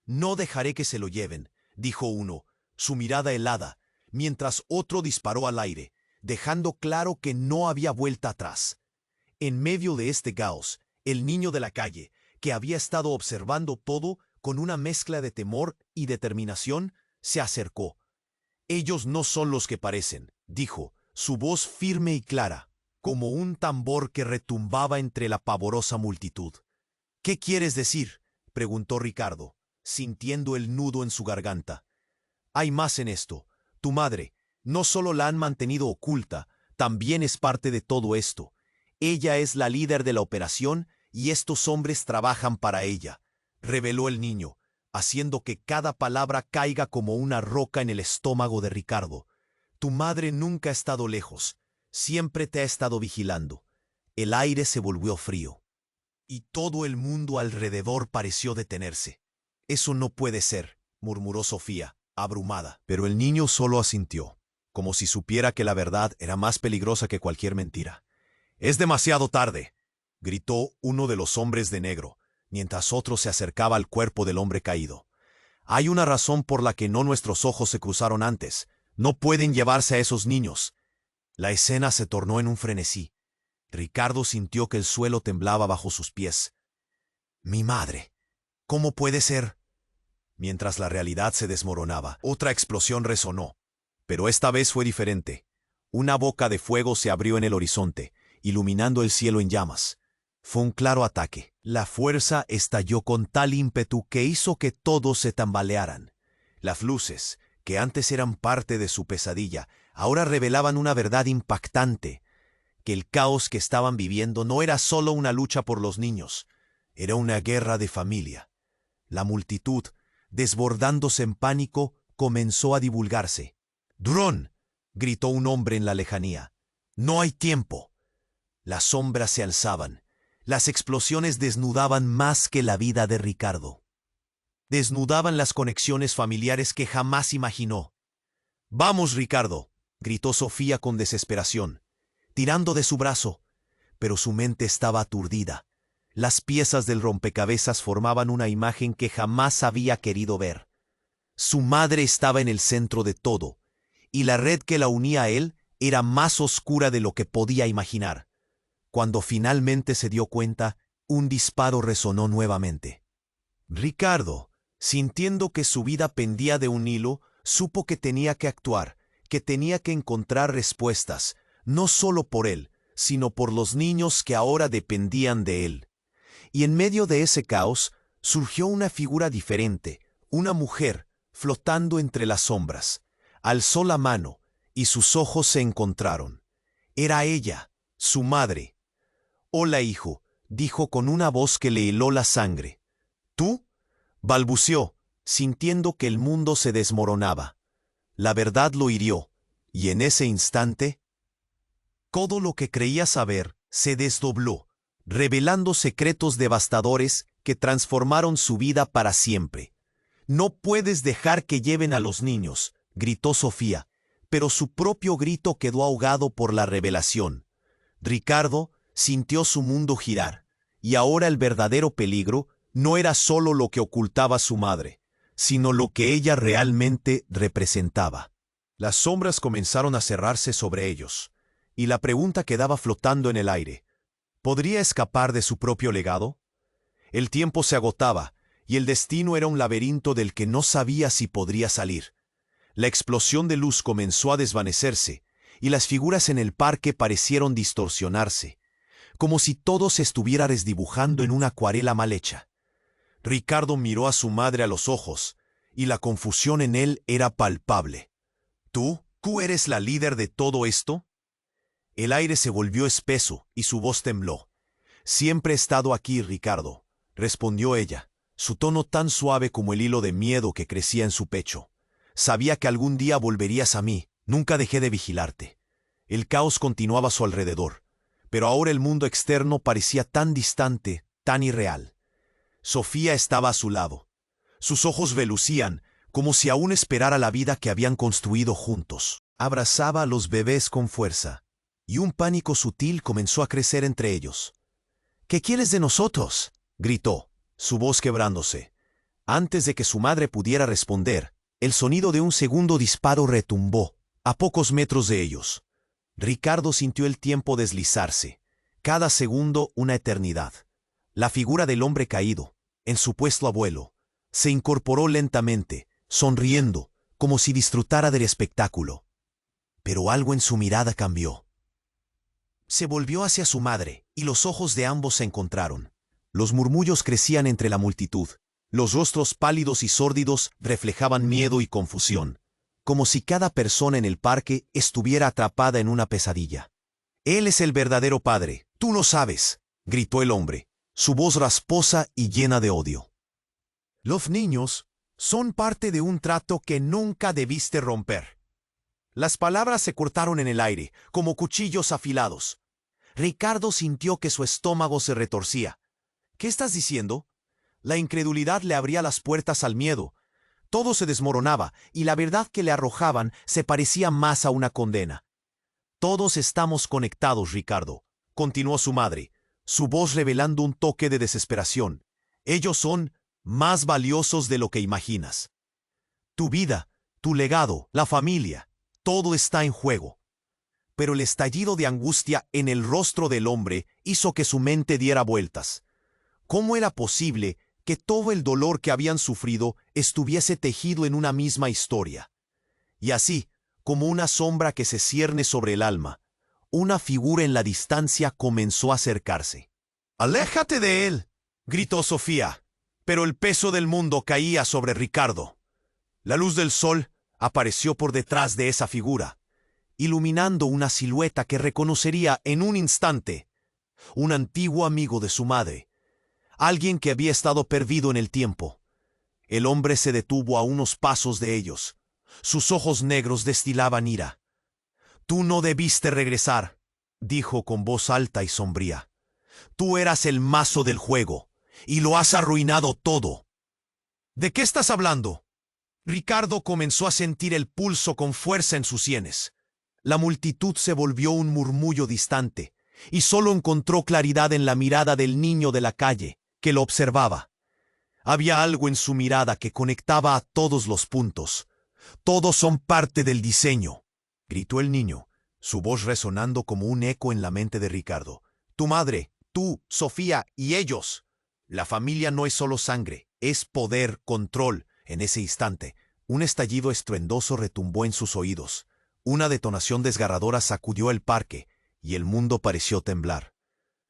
«No dejaré que se lo lleven», dijo uno, su mirada helada, mientras otro disparó al aire, dejando claro que no había vuelta atrás. En medio de este caos, el niño de la calle, que había estado observando todo con una mezcla de temor y determinación, se acercó. «Ellos no son los que parecen», dijo, su voz firme y clara, como un tambor que retumbaba entre la pavorosa multitud. «¿Qué quieres decir?», preguntó Ricardo, sintiendo el nudo en su garganta. «Hay más en esto. Tu madre, no solo la han mantenido oculta, también es parte de todo esto. Ella es la líder de la operación y estos hombres trabajan para ella, reveló el niño, haciendo que cada palabra caiga como una roca en el estómago de Ricardo. Tu madre nunca ha estado lejos, siempre te ha estado vigilando. El aire se volvió frío, y todo el mundo alrededor pareció detenerse. Eso no puede ser, murmuró Sofía, abrumada. Pero el niño solo asintió, como si supiera que la verdad era más peligrosa que cualquier mentira. «Es demasiado tarde», gritó uno de los hombres de negro, mientras otro se acercaba al cuerpo del hombre caído. «Hay una razón por la que no nuestros ojos se cruzaron antes. No pueden llevarse a esos niños». La escena se tornó en un frenesí. Ricardo sintió que el suelo temblaba bajo sus pies. «Mi madre. ¿Cómo puede ser?». Mientras la realidad se desmoronaba, otra explosión resonó. Pero esta vez fue diferente. Una boca de fuego se abrió en el horizonte, iluminando el cielo en llamas. Fue un claro ataque. La fuerza estalló con tal ímpetu que hizo que todos se tambalearan. Las luces, que antes eran parte de su pesadilla, ahora revelaban una verdad impactante, que el caos que estaban viviendo no era solo una lucha por los niños, era una guerra de familia. La multitud, desbordándose en pánico, comenzó a divulgarse. «¡Drón!», gritó un hombre en la lejanía. «No hay tiempo». Las sombras se alzaban. Las explosiones desnudaban más que la vida de Ricardo. Desnudaban las conexiones familiares que jamás imaginó. «¡Vamos, Ricardo!», gritó Sofía con desesperación, tirando de su brazo. Pero su mente estaba aturdida. Las piezas del rompecabezas formaban una imagen que jamás había querido ver. Su madre estaba en el centro de todo, y la red que la unía a él era más oscura de lo que podía imaginar. Cuando finalmente se dio cuenta, un disparo resonó nuevamente. Ricardo, sintiendo que su vida pendía de un hilo, supo que tenía que actuar, que tenía que encontrar respuestas, no solo por él, sino por los niños que ahora dependían de él. Y en medio de ese caos surgió una figura diferente, una mujer, flotando entre las sombras. Alzó la mano, y sus ojos se encontraron. Era ella, su madre. «Hola, hijo», dijo con una voz que le heló la sangre. «¿Tú?», balbuceó, sintiendo que el mundo se desmoronaba. La verdad lo hirió, y en ese instante, todo lo que creía saber se desdobló, revelando secretos devastadores que transformaron su vida para siempre. «No puedes dejar que lleven a los niños», gritó Sofía, pero su propio grito quedó ahogado por la revelación. Ricardo sintió su mundo girar, y ahora el verdadero peligro no era solo lo que ocultaba su madre, sino lo que ella realmente representaba. Las sombras comenzaron a cerrarse sobre ellos, y la pregunta quedaba flotando en el aire. ¿Podría escapar de su propio legado? El tiempo se agotaba, y el destino era un laberinto del que no sabía si podría salir. La explosión de luz comenzó a desvanecerse, y las figuras en el parque parecieron distorsionarse, como si todo se estuviera desdibujando en una acuarela mal hecha. Ricardo miró a su madre a los ojos, y la confusión en él era palpable. ¿Tú eres la líder de todo esto?». El aire se volvió espeso, y su voz tembló. «Siempre he estado aquí, Ricardo», respondió ella, su tono tan suave como el hilo de miedo que crecía en su pecho. «Sabía que algún día volverías a mí, nunca dejé de vigilarte». El caos continuaba a su alrededor, pero ahora el mundo externo parecía tan distante, tan irreal. Sofía estaba a su lado. Sus ojos relucían, como si aún esperara la vida que habían construido juntos. Abrazaba a los bebés con fuerza, y un pánico sutil comenzó a crecer entre ellos. «¿Qué quieres de nosotros?», gritó, su voz quebrándose. Antes de que su madre pudiera responder, el sonido de un segundo disparo retumbó, a pocos metros de ellos. Ricardo sintió el tiempo deslizarse, cada segundo una eternidad. La figura del hombre caído, el supuesto abuelo, se incorporó lentamente, sonriendo, como si disfrutara del espectáculo. Pero algo en su mirada cambió. Se volvió hacia su madre, y los ojos de ambos se encontraron. Los murmullos crecían entre la multitud. Los rostros pálidos y sórdidos reflejaban miedo y confusión, como si cada persona en el parque estuviera atrapada en una pesadilla. «Él es el verdadero padre, tú lo sabes», gritó el hombre, su voz rasposa y llena de odio. Los niños son parte de un trato que nunca debiste romper. Las palabras se cortaron en el aire, como cuchillos afilados. Ricardo sintió que su estómago se retorcía. ¿Qué estás diciendo? La incredulidad le abría las puertas al miedo. Todo se desmoronaba, y la verdad que le arrojaban se parecía más a una condena. Todos estamos conectados, Ricardo, continuó su madre, su voz revelando un toque de desesperación. Ellos son más valiosos de lo que imaginas. Tu vida, tu legado, la familia, todo está en juego. Pero el estallido de angustia en el rostro del hombre hizo que su mente diera vueltas. ¿Cómo era posible que todo el dolor que habían sufrido estuviese tejido en una misma historia? Y así, como una sombra que se cierne sobre el alma, una figura en la distancia comenzó a acercarse. «¡Aléjate de él!», gritó Sofía, pero el peso del mundo caía sobre Ricardo. La luz del sol apareció por detrás de esa figura, iluminando una silueta que reconocería en un instante. Un antiguo amigo de su madre, alguien que había estado perdido en el tiempo. El hombre se detuvo a unos pasos de ellos. Sus ojos negros destilaban ira. «Tú no debiste regresar», dijo con voz alta y sombría. «Tú eras el mazo del juego, y lo has arruinado todo». «¿De qué estás hablando?». Ricardo comenzó a sentir el pulso con fuerza en sus sienes. La multitud se volvió un murmullo distante, y solo encontró claridad en la mirada del niño de la calle, que lo observaba. Había algo en su mirada que conectaba a todos los puntos. «Todos son parte del diseño», gritó el niño, su voz resonando como un eco en la mente de Ricardo. «Tu madre, tú, Sofía y ellos. La familia no es solo sangre, es poder, control». En ese instante, un estallido estruendoso retumbó en sus oídos. Una detonación desgarradora sacudió el parque, y el mundo pareció temblar.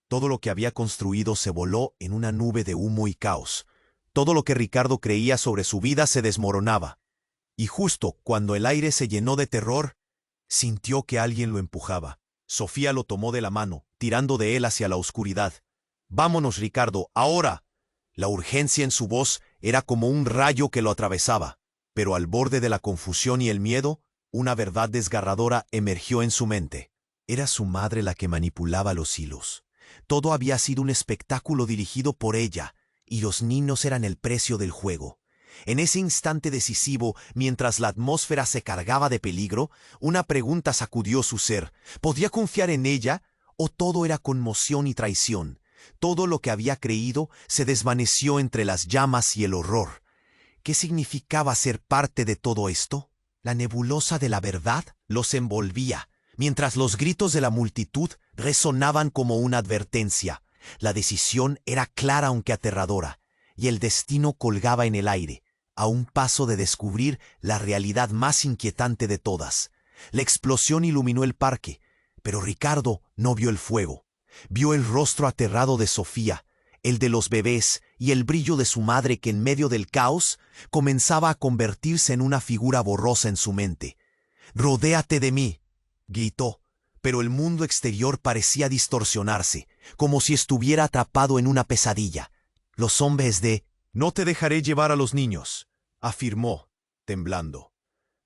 Todo lo que había construido se voló en una nube de humo y caos. Todo lo que Ricardo creía sobre su vida se desmoronaba. Y justo cuando el aire se llenó de terror, sintió que alguien lo empujaba. Sofía lo tomó de la mano, tirando de él hacia la oscuridad. «Vámonos, Ricardo, ahora». La urgencia en su voz era como un rayo que lo atravesaba, pero al borde de la confusión y el miedo, una verdad desgarradora emergió en su mente. Era su madre la que manipulaba los hilos. Todo había sido un espectáculo dirigido por ella, y los niños eran el precio del juego. En ese instante decisivo, mientras la atmósfera se cargaba de peligro, una pregunta sacudió su ser. ¿Podía confiar en ella, o todo era conmoción y traición? Todo lo que había creído se desvaneció entre las llamas y el horror. ¿Qué significaba ser parte de todo esto? La nebulosa de la verdad los envolvía, mientras los gritos de la multitud resonaban como una advertencia. La decisión era clara aunque aterradora, y el destino colgaba en el aire, a un paso de descubrir la realidad más inquietante de todas. La explosión iluminó el parque, pero Ricardo no vio el fuego. Vio el rostro aterrado de Sofía, el de los bebés y el brillo de su madre que en medio del caos comenzaba a convertirse en una figura borrosa en su mente. «Rodéate de mí», gritó, pero el mundo exterior parecía distorsionarse, como si estuviera atrapado en una pesadilla. Los hombres de «No te dejaré llevar a los niños», afirmó, temblando.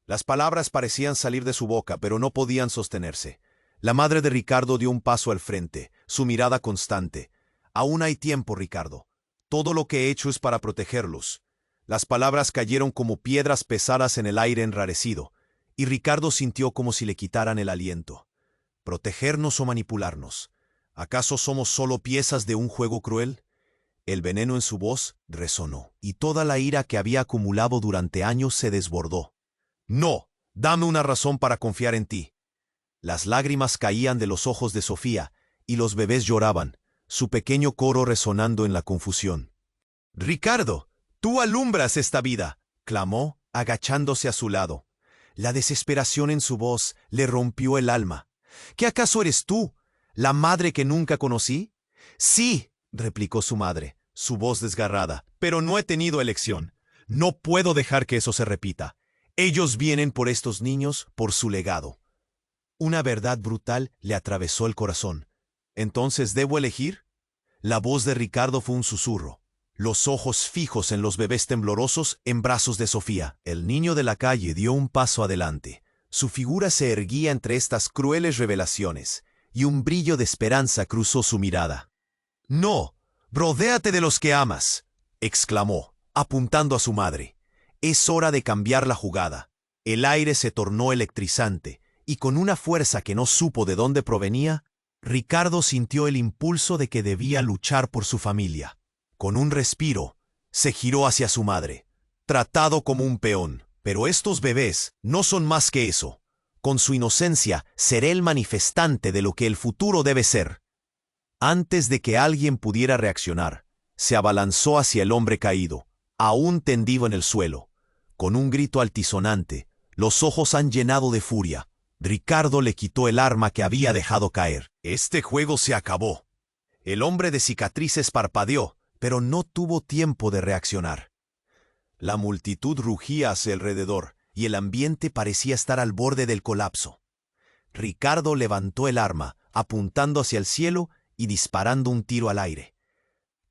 Las palabras parecían salir de su boca, pero no podían sostenerse. La madre de Ricardo dio un paso al frente, su mirada constante. «Aún hay tiempo, Ricardo. Todo lo que he hecho es para protegerlos». Las palabras cayeron como piedras pesadas en el aire enrarecido, y Ricardo sintió como si le quitaran el aliento. ¿Protegernos o manipularnos? ¿Acaso somos solo piezas de un juego cruel? El veneno en su voz resonó, y toda la ira que había acumulado durante años se desbordó. «No, dame una razón para confiar en ti». Las lágrimas caían de los ojos de Sofía, y los bebés lloraban, su pequeño coro resonando en la confusión. «Ricardo, tú alumbras esta vida», clamó, agachándose a su lado. La desesperación en su voz le rompió el alma. «¿Qué acaso eres tú, la madre que nunca conocí?» «Sí», replicó su madre, su voz desgarrada, «pero no he tenido elección. No puedo dejar que eso se repita. Ellos vienen por estos niños, por su legado». Una verdad brutal le atravesó el corazón. «¿Entonces debo elegir?». La voz de Ricardo fue un susurro, los ojos fijos en los bebés temblorosos en brazos de Sofía. El niño de la calle dio un paso adelante. Su figura se erguía entre estas crueles revelaciones, y un brillo de esperanza cruzó su mirada. «No, rodéate de los que amas», exclamó, apuntando a su madre. «Es hora de cambiar la jugada». El aire se tornó electrizante, y con una fuerza que no supo de dónde provenía, Ricardo sintió el impulso de que debía luchar por su familia. Con un respiro, se giró hacia su madre, tratado como un peón. «Pero estos bebés no son más que eso. Con su inocencia seré el manifestante de lo que el futuro debe ser». Antes de que alguien pudiera reaccionar, se abalanzó hacia el hombre caído, aún tendido en el suelo. Con un grito altisonante, los ojos han llenado de furia. Ricardo le quitó el arma que había dejado caer. Este juego se acabó. El hombre de cicatrices parpadeó, pero no tuvo tiempo de reaccionar. La multitud rugía a su alrededor, y el ambiente parecía estar al borde del colapso. Ricardo levantó el arma, apuntando hacia el cielo y disparando un tiro al aire.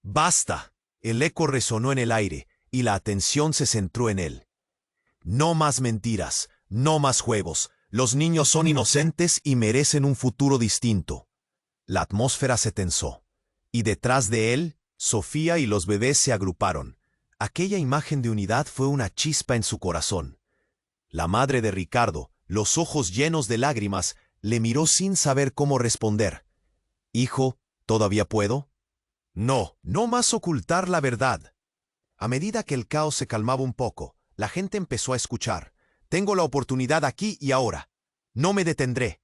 «¡Basta!». El eco resonó en el aire, y la atención se centró en él. «No más mentiras, no más juegos. Los niños son inocentes y merecen un futuro distinto». La atmósfera se tensó, y detrás de él, Sofía y los bebés se agruparon. Aquella imagen de unidad fue una chispa en su corazón. La madre de Ricardo, los ojos llenos de lágrimas, le miró sin saber cómo responder. «Hijo, ¿todavía puedo?». «No, no más ocultar la verdad». A medida que el caos se calmaba un poco, la gente empezó a escuchar. «Tengo la oportunidad aquí y ahora. No me detendré».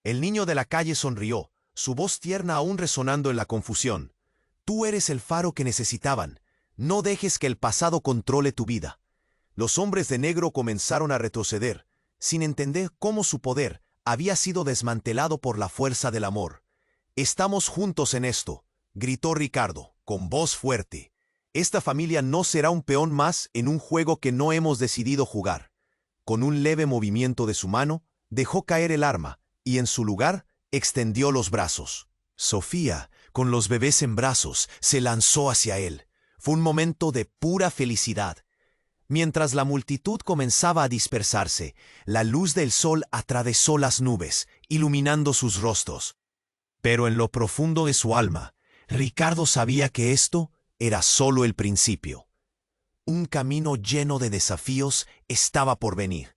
El niño de la calle sonrió, su voz tierna aún resonando en la confusión. «Tú eres el faro que necesitaban. No dejes que el pasado controle tu vida». Los hombres de negro comenzaron a retroceder, sin entender cómo su poder había sido desmantelado por la fuerza del amor. «Estamos juntos en esto», gritó Ricardo, con voz fuerte. «Esta familia no será un peón más en un juego que no hemos decidido jugar». Con un leve movimiento de su mano, dejó caer el arma, y en su lugar, extendió los brazos. Sofía, con los bebés en brazos, se lanzó hacia él. Fue un momento de pura felicidad. Mientras la multitud comenzaba a dispersarse, la luz del sol atravesó las nubes, iluminando sus rostros. Pero en lo profundo de su alma, Ricardo sabía que esto era solo el principio. Un camino lleno de desafíos estaba por venir.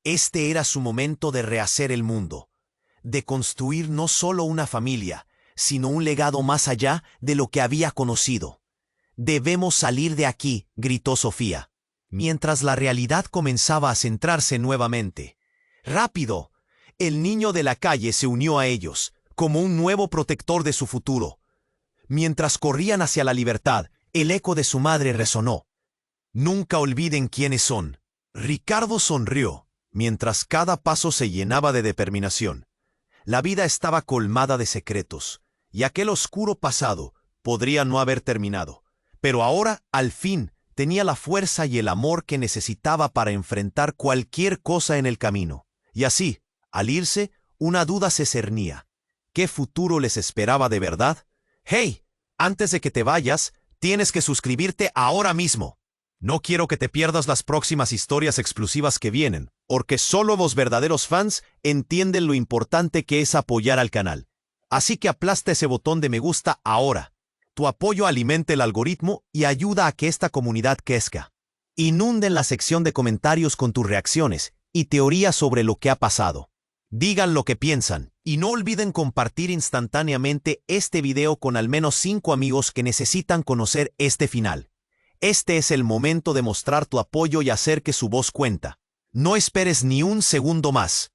Este era su momento de rehacer el mundo, de construir no solo una familia, sino un legado más allá de lo que había conocido. «Debemos salir de aquí», gritó Sofía, mientras la realidad comenzaba a centrarse nuevamente. «¡Rápido!». El niño de la calle se unió a ellos, como un nuevo protector de su futuro. Mientras corrían hacia la libertad, el eco de su madre resonó. «Nunca olviden quiénes son». Ricardo sonrió, mientras cada paso se llenaba de determinación. La vida estaba colmada de secretos, y aquel oscuro pasado podría no haber terminado. Pero ahora, al fin, tenía la fuerza y el amor que necesitaba para enfrentar cualquier cosa en el camino. Y así, al irse, una duda se cernía. ¿Qué futuro les esperaba de verdad? «¡Hey! Antes de que te vayas, tienes que suscribirte ahora mismo. No quiero que te pierdas las próximas historias exclusivas que vienen, porque solo los verdaderos fans entienden lo importante que es apoyar al canal. Así que aplasta ese botón de me gusta ahora. Tu apoyo alimenta el algoritmo y ayuda a que esta comunidad crezca. Inunden la sección de comentarios con tus reacciones y teorías sobre lo que ha pasado. Digan lo que piensan y no olviden compartir instantáneamente este video con al menos 5 amigos que necesitan conocer este final. Este es el momento de mostrar tu apoyo y hacer que su voz cuenta. No esperes ni un segundo más.